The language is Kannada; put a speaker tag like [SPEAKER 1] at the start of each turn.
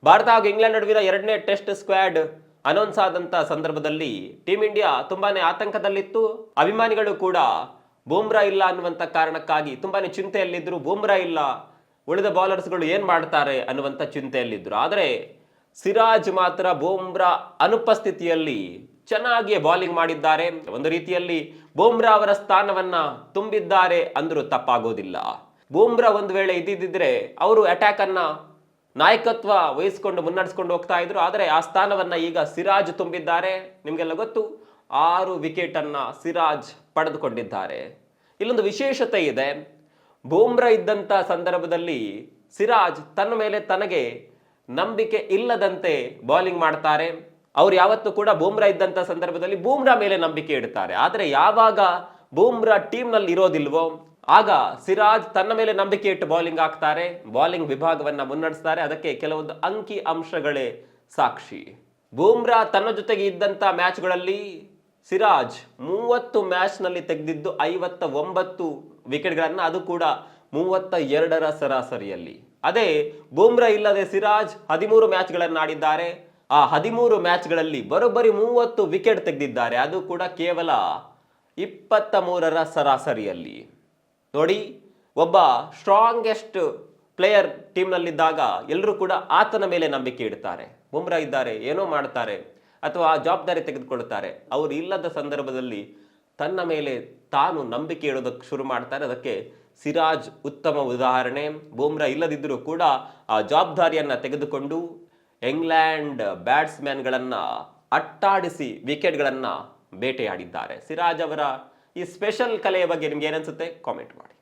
[SPEAKER 1] ಭಾರತ ಹಾಗೂ ಇಂಗ್ಲೆಂಡ್ ನಡುವಿನ 2ನೇ ಟೆಸ್ಟ್ ಸ್ಕ್ವಾಡ್ ಅನೌನ್ಸ್ ಆದಂತ ಸಂದರ್ಭದಲ್ಲಿ ಟೀಂ ಇಂಡಿಯಾ ತುಂಬಾನೇ ಆತಂಕದಲ್ಲಿತ್ತು. ಅಭಿಮಾನಿಗಳು ಕೂಡ ಬೂಮ್ರಾ ಇಲ್ಲ ಅನ್ನುವಂತ ಕಾರಣಕ್ಕಾಗಿ ತುಂಬಾನೇ ಚಿಂತೆಯಲ್ಲಿದ್ರು. ಬೂಮ್ರಾ ಇಲ್ಲ, ಉಳಿದ ಬೌಲರ್ಸ್ಗಳು ಏನ್ ಮಾಡ್ತಾರೆ ಅನ್ನುವಂತ ಚಿಂತೆಯಲ್ಲಿದ್ರು. ಆದರೆ ಸಿರಾಜ್ ಮಾತ್ರ ಬೂಮ್ರಾ ಅನುಪಸ್ಥಿತಿಯಲ್ಲಿ ಚೆನ್ನಾಗಿ ಬೌಲಿಂಗ್ ಮಾಡಿದ್ದಾರೆ. ಒಂದು ರೀತಿಯಲ್ಲಿ ಬೂಮ್ರಾ ಅವರ ಸ್ಥಾನವನ್ನ ತುಂಬಿದ್ದಾರೆ ಅಂದ್ರೂ ತಪ್ಪಾಗೋದಿಲ್ಲ. ಬೂಮ್ರಾ ಒಂದು ವೇಳೆ ಇದ್ದಿದ್ರೆ ಅವರು ಅಟ್ಯಾಕ್ ಅನ್ನ ನಾಯಕತ್ವ ವಹಿಸಿಕೊಂಡು ಮುನ್ನಡೆಸ್ಕೊಂಡು ಹೋಗ್ತಾ ಇದ್ರು. ಆದರೆ ಆ ಸ್ಥಾನವನ್ನ ಈಗ ಸಿರಾಜ್ ತುಂಬಿದ್ದಾರೆ. ನಿಮಗೆಲ್ಲ ಗೊತ್ತು, 6 ವಿಕೆಟ್ ಅನ್ನ ಸಿರಾಜ್ ಪಡೆದುಕೊಂಡಿದ್ದಾರೆ. ಇಲ್ಲೊಂದು ವಿಶೇಷತೆ ಇದೆ. ಬೂಮ್ರಾ ಇದ್ದಂತ ಸಂದರ್ಭದಲ್ಲಿ ಸಿರಾಜ್ ತನ್ನ ಮೇಲೆ ತನಗೆ ನಂಬಿಕೆ ಇಲ್ಲದಂತೆ ಬೌಲಿಂಗ್ ಮಾಡ್ತಾರೆ. ಅವ್ರು ಯಾವತ್ತೂ ಕೂಡ ಬೂಮ್ರಾ ಇದ್ದಂತ ಸಂದರ್ಭದಲ್ಲಿ ಬೂಮ್ರಾ ಮೇಲೆ ನಂಬಿಕೆ ಇಡ್ತಾರೆ. ಆದರೆ ಯಾವಾಗ ಬೂಮ್ರಾ ಟೀಮ್ನಲ್ಲಿ ಇರೋದಿಲ್ವೋ ಆಗ ಸಿರಾಜ್ ತನ್ನ ಮೇಲೆ ನಂಬಿಕೆ ಇಟ್ಟು ಬೌಲಿಂಗ್ ಹಾಕ್ತಾರೆ, ಬೌಲಿಂಗ್ ವಿಭಾಗವನ್ನ ಮುನ್ನಡೆಸ್ತಾರೆ. ಅದಕ್ಕೆ ಕೆಲವೊಂದು ಅಂಕಿ ಅಂಶಗಳೇ ಸಾಕ್ಷಿ. ಬೂಮ್ರಾ ತನ್ನ ಜೊತೆಗೆ ಇದ್ದಂತ ಮ್ಯಾಚ್ಗಳಲ್ಲಿ ಸಿರಾಜ್ 30 ಮ್ಯಾಚ್ನಲ್ಲಿ ತೆಗೆದಿದ್ದು 59 ವಿಕೆಟ್ಗಳನ್ನ, ಅದು ಕೂಡ 32ರ ಸರಾಸರಿಯಲ್ಲಿ. ಅದೇ ಬೂಮ್ರಾ ಇಲ್ಲದೆ ಸಿರಾಜ್ 13 ಮ್ಯಾಚ್ಗಳನ್ನು ಆಡಿದ್ದಾರೆ. ಆ 13 ಮ್ಯಾಚ್ಗಳಲ್ಲಿ ಬರೋಬ್ಬರಿ 30 ವಿಕೆಟ್ ತೆಗೆದಿದ್ದಾರೆ, ಅದು ಕೂಡ ಕೇವಲ 23ರ ಸರಾಸರಿಯಲ್ಲಿ. ನೋಡಿ, ಒಬ್ಬ ಸ್ಟ್ರಾಂಗೆಸ್ಟ್ ಪ್ಲೇಯರ್ ಟೀಮ್ನಲ್ಲಿದ್ದಾಗ ಎಲ್ಲರೂ ಕೂಡ ಆತನ ಮೇಲೆ ನಂಬಿಕೆ ಇಡ್ತಾರೆ. ಬೂಮ್ರಾ ಇದ್ದಾರೆ, ಏನೋ ಮಾಡ್ತಾರೆ ಅಥವಾ ಜವಾಬ್ದಾರಿ ತೆಗೆದುಕೊಳ್ತಾರೆ. ಅವರು ಇಲ್ಲದ ಸಂದರ್ಭದಲ್ಲಿ ತನ್ನ ಮೇಲೆ ತಾನು ನಂಬಿಕೆ ಇಡೋದಕ್ಕೆ ಶುರು ಮಾಡ್ತಾರೆ. ಅದಕ್ಕೆ ಸಿರಾಜ್ ಉತ್ತಮ ಉದಾಹರಣೆ. ಬೂಮ್ರಾ ಇಲ್ಲದಿದ್ದರೂ ಕೂಡ ಆ ಜವಾಬ್ದಾರಿಯನ್ನ ತೆಗೆದುಕೊಂಡು ಇಂಗ್ಲೆಂಡ್ ಬ್ಯಾಟ್ಸ್ಮನ್ಗಳನ್ನ ಅಟ್ಟಾಡಿಸಿ ವಿಕೆಟ್ಗಳನ್ನ ಬೇಟೆಯಾಡಿದ್ದಾರೆ. ಸಿರಾಜ್ ಅವರ ಈ ಸ್ಪೆಷಲ್ ಕಲೆಯ ಬಗ್ಗೆ ನಿಮ್ಗೆ ಏನನ್ಸುತ್ತೆ ಕಾಮೆಂಟ್ ಮಾಡಿ.